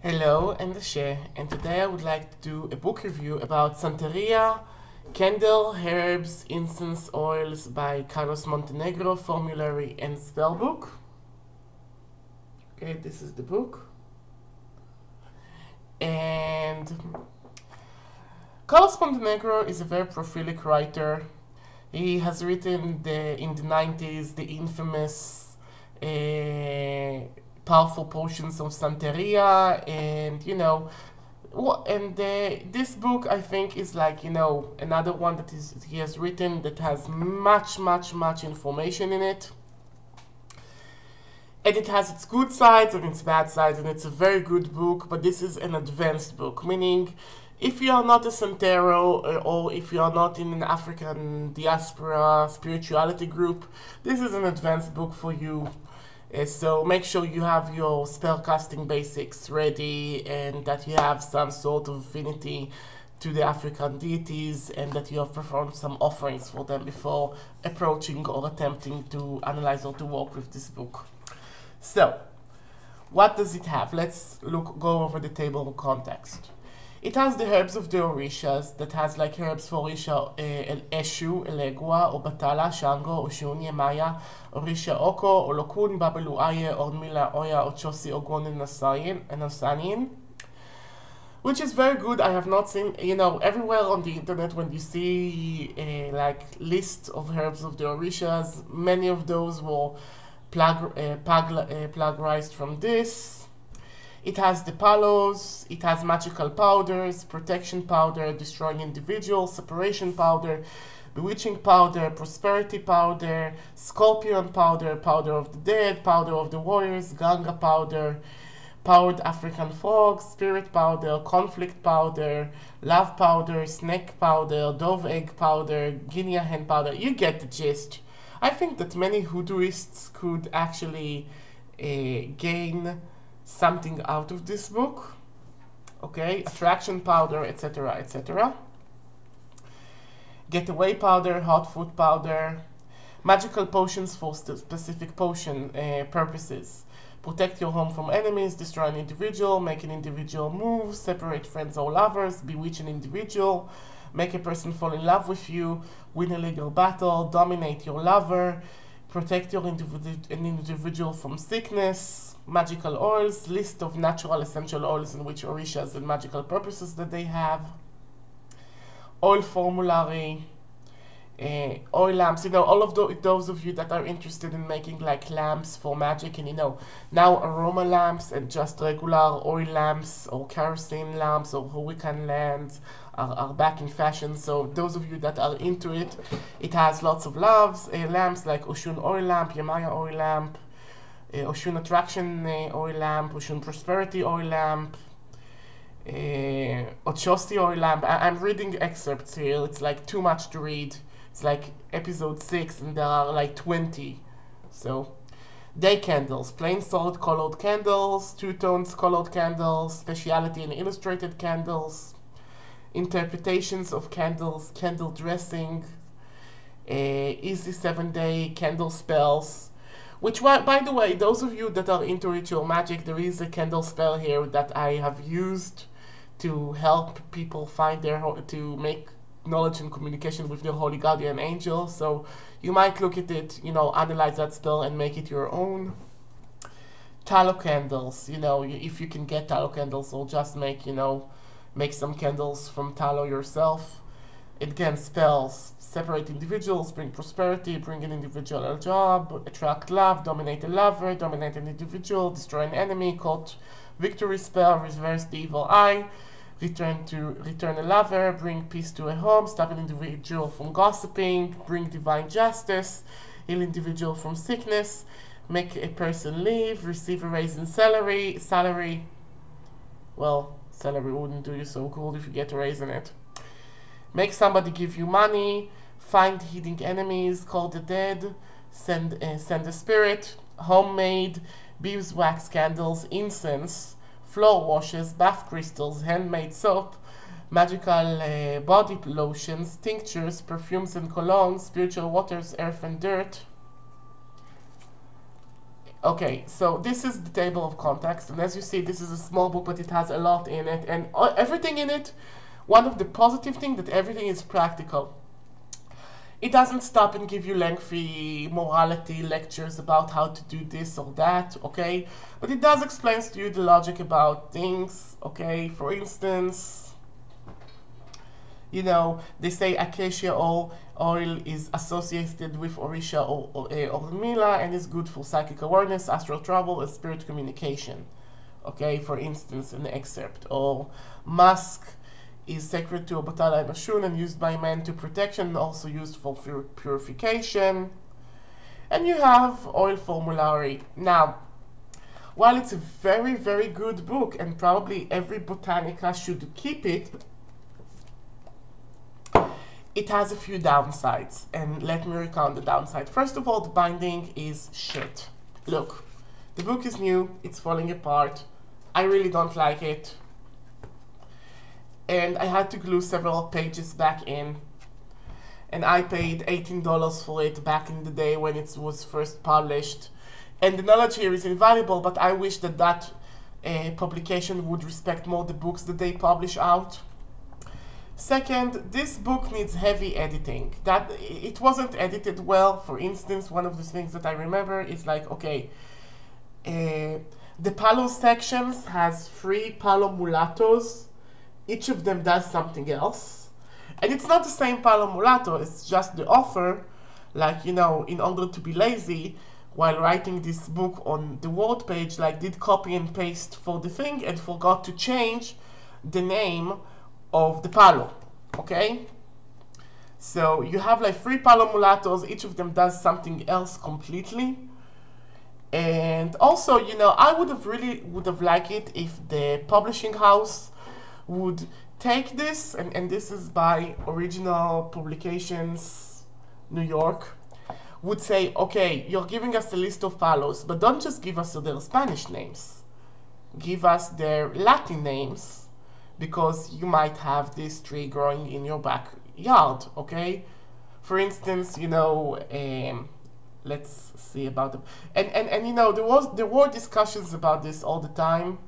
Hello, I'm Dashe, and today I would like to do a book review about Santeria, Candle, Herbs, Incense Oils by Montenegro, Formulary, and Spellbook. Okay, this is the book. And Montenegro is a very prolific writer. He has written in the 90s the infamous Powerful Potions of Santeria, and this book I think is like another one that he has written that has much information in it, and it has its good sides and its bad sides, and it's a very good book. But this is an advanced book, meaning if you are not a Santero or if you are not in an African diaspora spirituality group, this is an advanced book for you. So make sure you have your spellcasting basics ready, and that you have some sort of affinity to the African deities, and that you have performed some offerings for them before approaching or attempting to analyze or to work with this book. So, what does it have? Let's go over the table of context. It has the herbs of the Orishas, that has like herbs for Orisha Eshu, Elegua, or Batala, Shango, Oshun, Yemaya, Orisha Oko, Olokun, Babelu Aye, Ormila, Oya, Ochosi, Ogon, and Nasanin, which is very good. I have not seen, everywhere on the internet when you see like lists of herbs of the Orishas, many of those were plagiarized from this. It has the palos, it has magical powders, protection powder, destroying individuals, separation powder, bewitching powder, prosperity powder, scorpion powder, powder of the dead, powder of the warriors, ganga powder, powered African frogs, spirit powder, conflict powder, love powder, snake powder, dove egg powder, guinea hen powder. You get the gist. I think that many hoodooists could actually gain something out of this book. Okay, attraction powder, etc., etc. Getaway powder, hot food powder, magical potions for specific potion purposes. Protect your home from enemies, destroy an individual, make an individual move, separate friends or lovers, bewitch an individual, make a person fall in love with you, win a legal battle, dominate your lover, protect an individual from sickness. Magical oils, list of natural essential oils in which Orishas and magical purposes that they have. Oil formulary, oil lamps, all of those of you that are interested in making like lamps for magic, and now aroma lamps and just regular oil lamps or kerosene lamps or Hurricane lamps are back in fashion. So those of you that are into it, it has lots of lamps like Oshun oil lamp, Yemaya oil lamp, Oshun Attraction oil lamp, Oshun Prosperity oil lamp, Ochosti oil lamp. I'm reading excerpts here. It's like too much to read. It's like episode 6 and there are like 20. So, day candles, plain solid colored candles, two-tones colored candles, speciality and illustrated candles, interpretations of candles, candle dressing, easy 7-day candle spells. Which, by the way, those of you that are into ritual magic, there is a candle spell here that I have used to help people find to make knowledge and communication with their holy guardian angel. So you might look at it, analyze that spell and make it your own. Tallow candles, if you can get tallow candles, or just make some candles from tallow yourself. Again, spells, separate individuals, bring prosperity, bring an individual a job, attract love, dominate a lover, dominate an individual, destroy an enemy, court victory spell, reverse the evil eye, return a lover, bring peace to a home, stop an individual from gossiping, bring divine justice, heal individual from sickness, make a person leave, receive a raise in salary. Well, salary wouldn't do you so good if you get a raise in it. Make somebody give you money, find hidden enemies, call the dead, send a spirit, homemade, beeswax candles, incense, floor washes, bath crystals, handmade soap, magical body lotions, tinctures, perfumes and colognes, spiritual waters, earth and dirt, Okay, so this is the table of contents, and as you see, this is a small book, but it has a lot in it, and everything in it, one of the positive things that everything is practical. It doesn't stop and give you lengthy morality lectures about how to do this or that, okay? But it does explain to you the logic about things, okay? For instance, you know, they say acacia oil is associated with Orisha or Mila and is good for psychic awareness, astral travel, and spirit communication. Okay, for instance, an excerpt. Or musk is sacred to Obatala and Oshun and used by men to protection, and also used for purification. And you have oil formulary. Now, while it's a very, very good book, and probably every botanica should keep it, it has a few downsides, and let me recount the downside. First of all, the binding is shit. Look, the book is new, it's falling apart. I really don't like it. And I had to glue several pages back in. And I paid $18 for it back in the day when it was first published. And the knowledge here is invaluable, but I wish that that publication would respect more the books that they publish out. Second, this book needs heavy editing. That it wasn't edited well. For instance, one of the things that I remember is like, okay, the Palo sections has 3 Palo mulattos. Each of them does something else. And it's not the same Palo mulatto, it's just the author, like, you know, in order to be lazy, while writing this book on the word page, like, did copy and paste for the thing and forgot to change the name of the Palo, okay? So you have like 3 Palo mulattos, each of them does something else completely. And also, you know, I would have liked it if the publishing house would take this, and this is by Original Publications, New York, would say, okay, you're giving us a list of palos, but don't just give us their Spanish names. Give us their Latin names, because you might have this tree growing in your backyard, okay? For instance, you know, let's see about them. And you know, there were discussions about this all the time.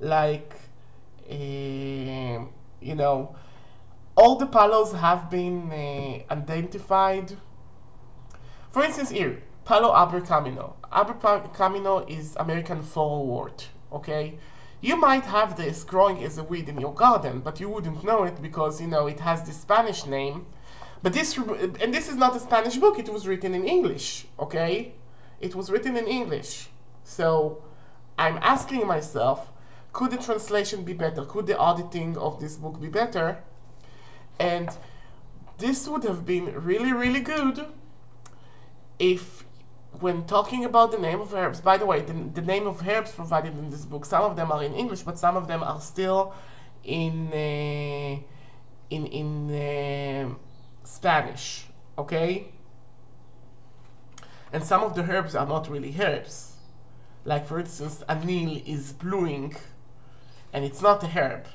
Like, you know, all the palos have been identified. For instance, here, Palo Abercamino. Abercamino is American forward, okay? You might have this growing as a weed in your garden, but you wouldn't know it because, you know, it has the Spanish name. But this is not a Spanish book, it was written in English, okay? It was written in English. So, I'm asking myself, could the translation be better? Could the auditing of this book be better? And this would have been really, really good if, when talking about the name of herbs, by the way, the name of herbs provided in this book, some of them are in English, but some of them are still in Spanish, okay? And some of the herbs are not really herbs. Like, for instance, anil is bluing, and it's not a herb,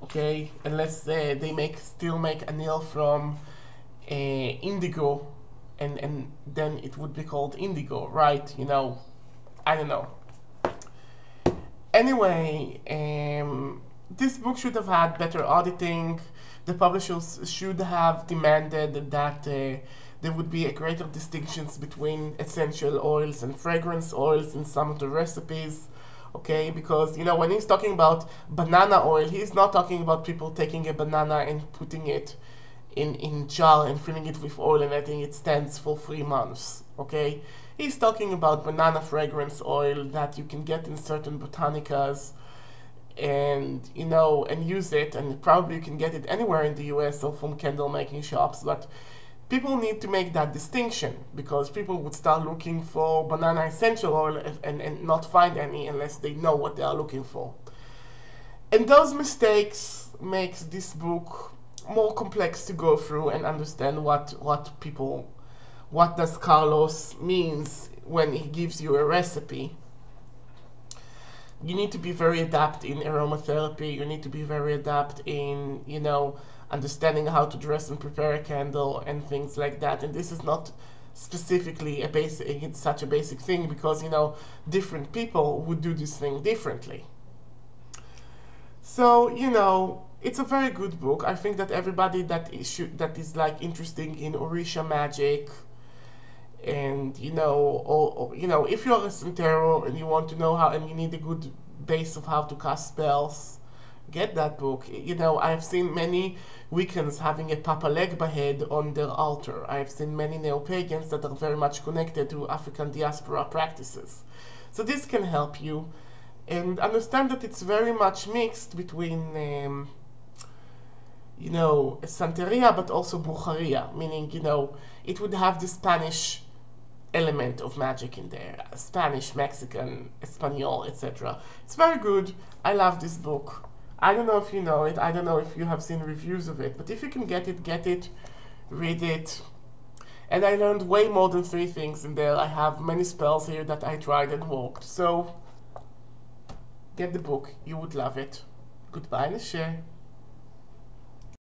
okay? Unless they still make anil from indigo, and then it would be called indigo, right? You know, I don't know. Anyway, this book should have had better auditing. The publishers should have demanded that there would be a greater distinctions between essential oils and fragrance oils in some of the recipes, okay? Because, you know, when he's talking about banana oil, he's not talking about people taking a banana and putting it in jar and filling it with oil and letting it stand for 3 months, okay? He's talking about banana fragrance oil that you can get in certain botanicas, and, you know, and use it, and probably you can get it anywhere in the US or from candle making shops, but people need to make that distinction, because people would start looking for banana essential oil and not find any unless they know what they are looking for. And those mistakes makes this book more complex to go through and understand what does Carlos means when he gives you a recipe. You need to be very adept in aromatherapy, you need to be very adept in, you know, understanding how to dress and prepare a candle and things like that. And this is not specifically it's such a basic thing, because, you know, different people would do this thing differently. So, you know, it's a very good book. I think that everybody that is like interested in Orisha magic, and, you know, or you know, if you're a Santero and you want to know how, and you need a good base of how to cast spells, get that book. You know, I've seen many Wiccans having a Papa Legba head on their altar. I've seen many neo-pagans that are very much connected to African diaspora practices. So this can help you. And understand that it's very much mixed between, you know, Santeria, but also Brujeria, meaning, you know, it would have the Spanish element of magic in there. Spanish, Mexican, Espanol, etc. It's very good. I love this book. I don't know if you know it. I don't know if you have seen reviews of it. But if you can get it, read it. And I learned way more than 3 things in there. I have many spells here that I tried and worked. So, get the book. You would love it. Goodbye, Nashir.